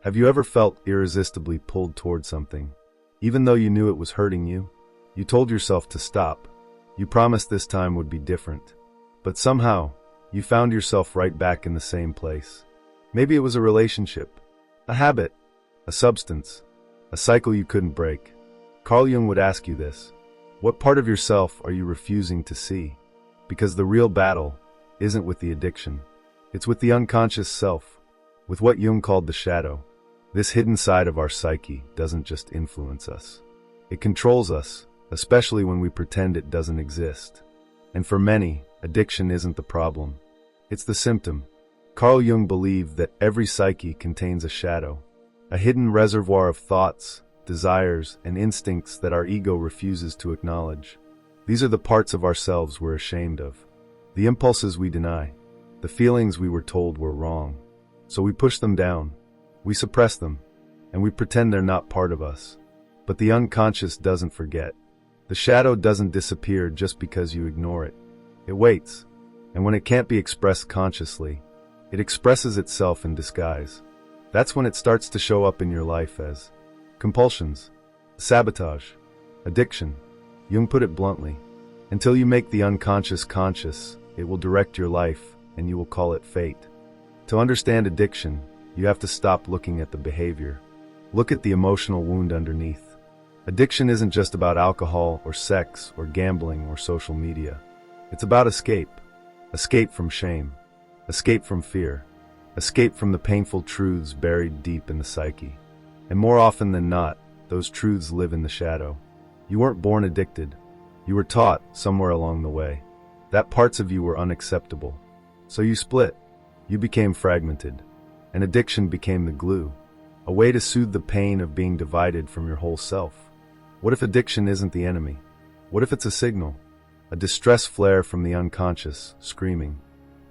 Have you ever felt irresistibly pulled toward something? Even though you knew it was hurting you? You told yourself to stop. You promised this time would be different. But somehow, you found yourself right back in the same place. Maybe it was a relationship, a habit, a substance, a cycle you couldn't break. Carl Jung would ask you this. What part of yourself are you refusing to see? Because the real battle isn't with the addiction. It's with the unconscious self, with what Jung called the shadow. This hidden side of our psyche doesn't just influence us. It controls us, especially when we pretend it doesn't exist. And for many, addiction isn't the problem. It's the symptom. Carl Jung believed that every psyche contains a shadow, a hidden reservoir of thoughts, desires, and instincts that our ego refuses to acknowledge. These are the parts of ourselves we're ashamed of, the impulses we deny, the feelings we were told were wrong. So we push them down, we suppress them, and we pretend they're not part of us. But the unconscious doesn't forget. The shadow doesn't disappear just because you ignore it. It waits, and when it can't be expressed consciously, it expresses itself in disguise. That's when it starts to show up in your life as compulsions, sabotage, addiction. Jung put it bluntly. Until you make the unconscious conscious, it will direct your life, and you will call it fate. To understand addiction, you have to stop looking at the behavior. Look at the emotional wound underneath. Addiction isn't just about alcohol or sex or gambling or social media. It's about escape. Escape from shame. Escape from fear. Escape from the painful truths buried deep in the psyche. And more often than not, those truths live in the shadow. You weren't born addicted. You were taught somewhere along the way that parts of you were unacceptable. So you split. You became fragmented. And addiction became the glue, a way to soothe the pain of being divided from your whole self. What if addiction isn't the enemy? What if it's a signal? A distress flare from the unconscious, screaming,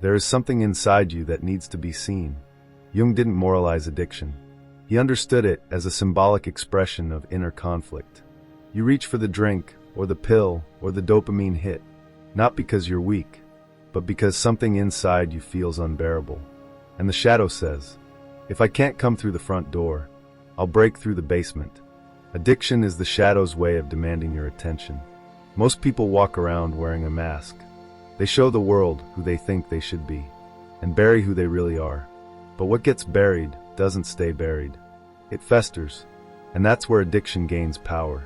there is something inside you that needs to be seen. Jung didn't moralize addiction. He understood it as a symbolic expression of inner conflict. You reach for the drink, or the pill, or the dopamine hit, not because you're weak, but because something inside you feels unbearable. And the shadow says, if I can't come through the front door, I'll break through the basement. Addiction is the shadow's way of demanding your attention. Most people walk around wearing a mask. They show the world who they think they should be, and bury who they really are. But what gets buried doesn't stay buried. It festers, and that's where addiction gains power.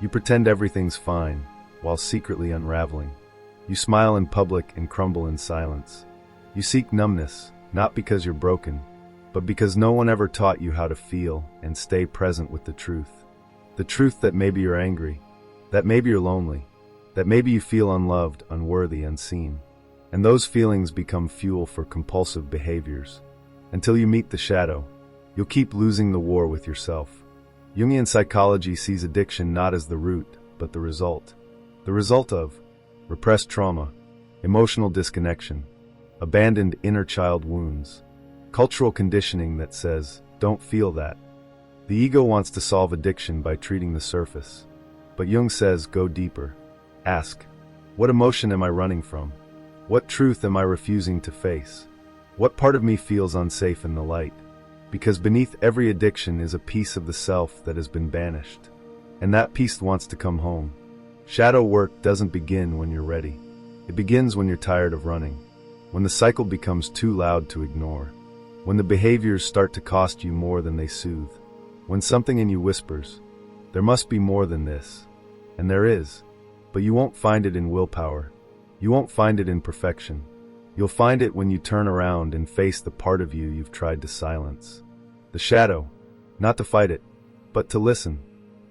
You pretend everything's fine, while secretly unraveling. You smile in public and crumble in silence. You seek numbness, not because you're broken, but because no one ever taught you how to feel and stay present with the truth. The truth that maybe you're angry, that maybe you're lonely, that maybe you feel unloved, unworthy, unseen. And those feelings become fuel for compulsive behaviors. Until you meet the shadow, you'll keep losing the war with yourself. Jungian psychology sees addiction not as the root, but the result. The result of repressed trauma, emotional disconnection, abandoned inner child wounds, cultural conditioning that says, don't feel that. The ego wants to solve addiction by treating the surface. But Jung says, go deeper. Ask, what emotion am I running from? What truth am I refusing to face? What part of me feels unsafe in the light? Because beneath every addiction is a piece of the self that has been banished. And that piece wants to come home. Shadow work doesn't begin when you're ready. It begins when you're tired of running. When the cycle becomes too loud to ignore. When the behaviors start to cost you more than they soothe. When something in you whispers, there must be more than this. And there is. But you won't find it in willpower. You won't find it in perfection. You'll find it when you turn around and face the part of you you've tried to silence. The shadow, not to fight it, but to listen.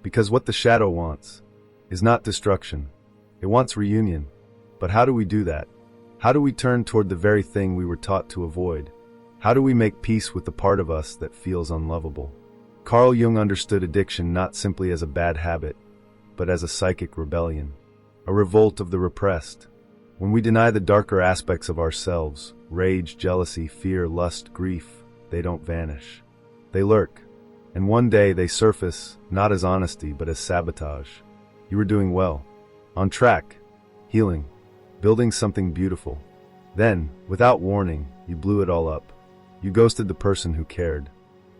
Because what the shadow wants is not destruction. It wants reunion. But how do we do that? How do we turn toward the very thing we were taught to avoid? How do we make peace with the part of us that feels unlovable? Carl Jung understood addiction not simply as a bad habit, but as a psychic rebellion, a revolt of the repressed. When we deny the darker aspects of ourselves, rage, jealousy, fear, lust, grief, they don't vanish. They lurk, and one day they surface, not as honesty, but as sabotage. You were doing well, on track, healing, building something beautiful. Then, without warning, you blew it all up. You ghosted the person who cared.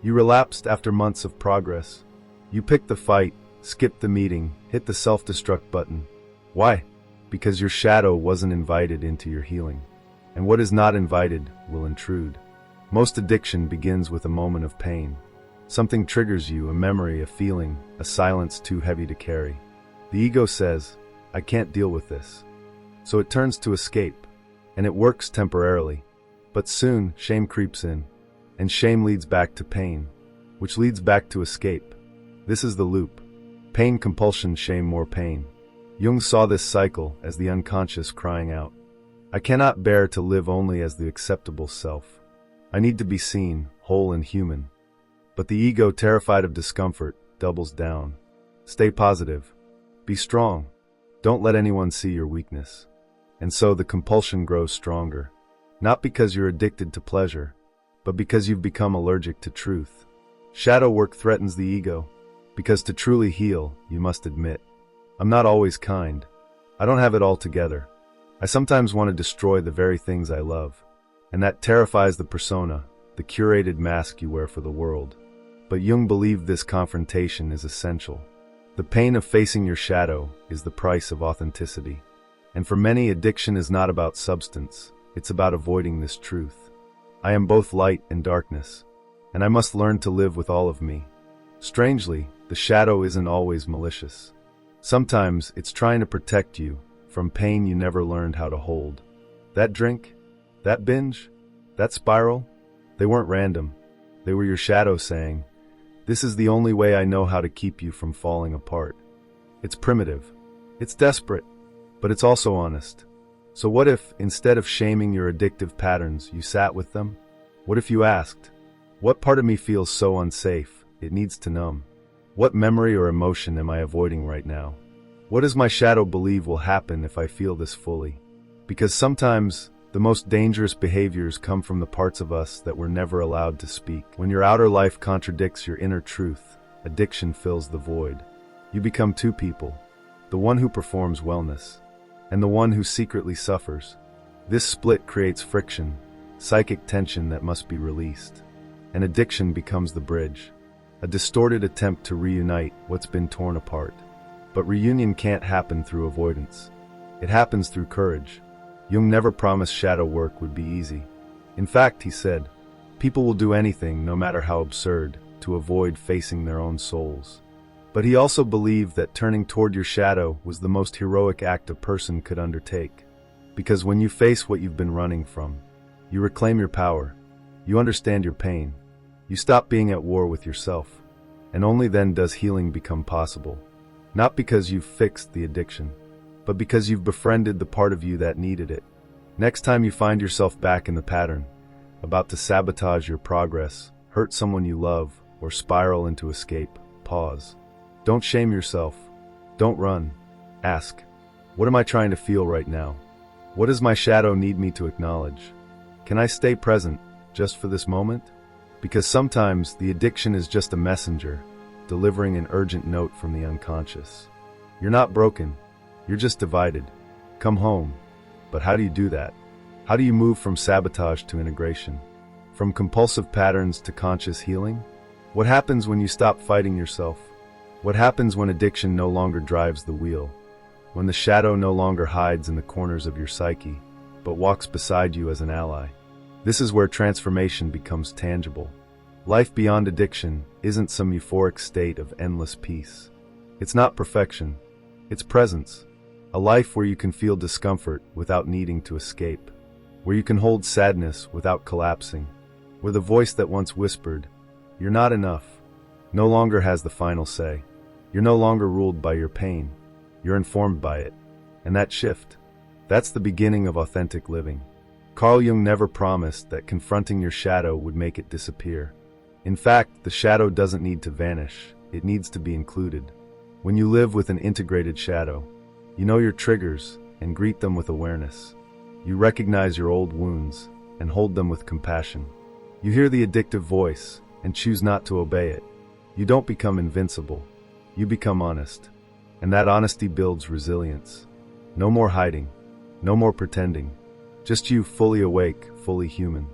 You relapsed after months of progress. You picked the fight, skipped the meeting, hit the self-destruct button. Why? Because your shadow wasn't invited into your healing. And what is not invited will intrude. Most addiction begins with a moment of pain. Something triggers you, a memory, a feeling, a silence too heavy to carry. The ego says, I can't deal with this. So it turns to escape, and it works temporarily. But soon, shame creeps in, and shame leads back to pain, which leads back to escape. This is the loop. Pain, compulsion, shame, more pain. Jung saw this cycle as the unconscious crying out, I cannot bear to live only as the acceptable self. I need to be seen, whole and human. But the ego, terrified of discomfort, doubles down. Stay positive. Be strong. Don't let anyone see your weakness. And so the compulsion grows stronger. Not because you're addicted to pleasure, but because you've become allergic to truth. Shadow work threatens the ego, because to truly heal, you must admit, I'm not always kind. I don't have it all together. I sometimes want to destroy the very things I love. And that terrifies the persona, the curated mask you wear for the world. But Jung believed this confrontation is essential. The pain of facing your shadow is the price of authenticity. And for many, addiction is not about substance, it's about avoiding this truth. I am both light and darkness, and I must learn to live with all of me. Strangely, the shadow isn't always malicious. Sometimes it's trying to protect you from pain you never learned how to hold. That drink, that binge, that spiral, they weren't random. They were your shadow saying, this is the only way I know how to keep you from falling apart. It's primitive, it's desperate, but it's also honest. So what if, instead of shaming your addictive patterns, you sat with them? What if you asked, what part of me feels so unsafe, it needs to numb? What memory or emotion am I avoiding right now? What does my shadow believe will happen if I feel this fully? Because sometimes, the most dangerous behaviors come from the parts of us that were never allowed to speak. When your outer life contradicts your inner truth, addiction fills the void. You become two people, the one who performs wellness, and the one who secretly suffers. This split creates friction, psychic tension that must be released. And addiction becomes the bridge, a distorted attempt to reunite what's been torn apart. But reunion can't happen through avoidance. It happens through courage. Jung never promised shadow work would be easy. In fact, he said, people will do anything, no matter how absurd, to avoid facing their own souls. But he also believed that turning toward your shadow was the most heroic act a person could undertake. Because when you face what you've been running from, you reclaim your power, you understand your pain, you stop being at war with yourself, and only then does healing become possible. Not because you've fixed the addiction, but because you've befriended the part of you that needed it. Next time you find yourself back in the pattern, about to sabotage your progress, hurt someone you love, or spiral into escape, pause. Don't shame yourself. Don't run. Ask, what am I trying to feel right now? What does my shadow need me to acknowledge? Can I stay present, just for this moment? Because sometimes the addiction is just a messenger, delivering an urgent note from the unconscious. You're not broken. You're just divided. Come home. But how do you do that? How do you move from sabotage to integration? From compulsive patterns to conscious healing? What happens when you stop fighting yourself? What happens when addiction no longer drives the wheel? When the shadow no longer hides in the corners of your psyche, but walks beside you as an ally? This is where transformation becomes tangible. Life beyond addiction isn't some euphoric state of endless peace. It's not perfection. It's presence. A life where you can feel discomfort without needing to escape. Where you can hold sadness without collapsing. Where the voice that once whispered, "You're not enough," no longer has the final say. You're no longer ruled by your pain. You're informed by it. And that shift, that's the beginning of authentic living. Carl Jung never promised that confronting your shadow would make it disappear. In fact, the shadow doesn't need to vanish. It needs to be included. When you live with an integrated shadow, you know your triggers and greet them with awareness. You recognize your old wounds and hold them with compassion. You hear the addictive voice and choose not to obey it. You don't become invincible. You become honest. And that honesty builds resilience. No more hiding. No more pretending. Just you, fully awake, fully human.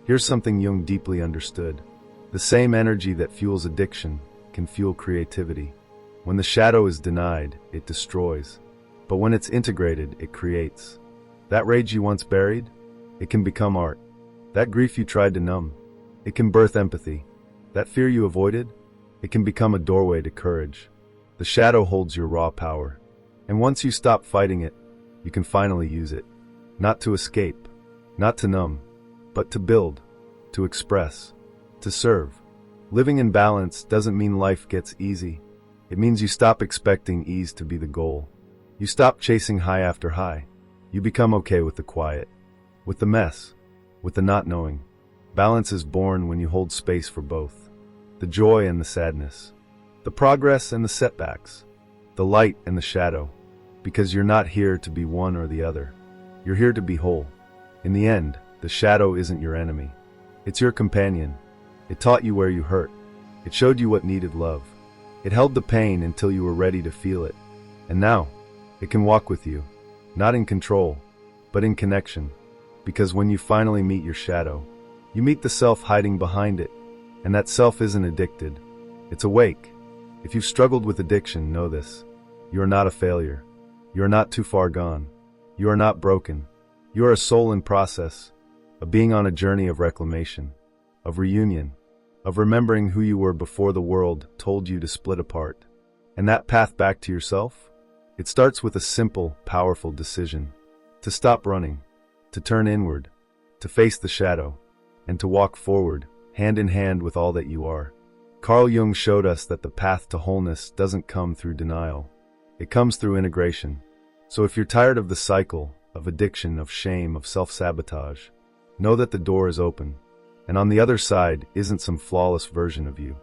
Here's something Jung deeply understood. The same energy that fuels addiction can fuel creativity. When the shadow is denied, it destroys. But when it's integrated, it creates. That rage you once buried, it can become art. That grief you tried to numb, it can birth empathy. That fear you avoided, it can become a doorway to courage. The shadow holds your raw power. And once you stop fighting it, you can finally use it. Not to escape, not to numb, but to build, to express, to serve. Living in balance doesn't mean life gets easy. It means you stop expecting ease to be the goal. You stop chasing high after high. You become okay with the quiet, with the mess, with the not knowing. Balance is born when you hold space for both. The joy and the sadness, the progress and the setbacks, the light and the shadow. Because you're not here to be one or the other. You're here to be whole. In the end, the shadow isn't your enemy. It's your companion. It taught you where you hurt. It showed you what needed love. It held the pain until you were ready to feel it. And now, it can walk with you, not in control, but in connection. Because when you finally meet your shadow, you meet the self hiding behind it. And that self isn't addicted. It's awake. If you've struggled with addiction, know this. You are not a failure. You are not too far gone. You are not broken. You are a soul in process, a being on a journey of reclamation, of reunion, of remembering who you were before the world told you to split apart. And that path back to yourself? It starts with a simple, powerful decision. To stop running, to turn inward, to face the shadow, and to walk forward, hand in hand with all that you are. Carl Jung showed us that the path to wholeness doesn't come through denial. It comes through integration. So if you're tired of the cycle, of addiction, of shame, of self-sabotage, know that the door is open. And on the other side isn't some flawless version of you.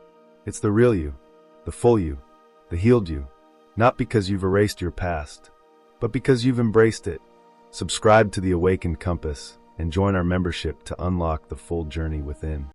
It's the real you, the full you, the healed you. Not because you've erased your past, but because you've embraced it. Subscribe to the Awakened Compass and join our membership to unlock the full journey within.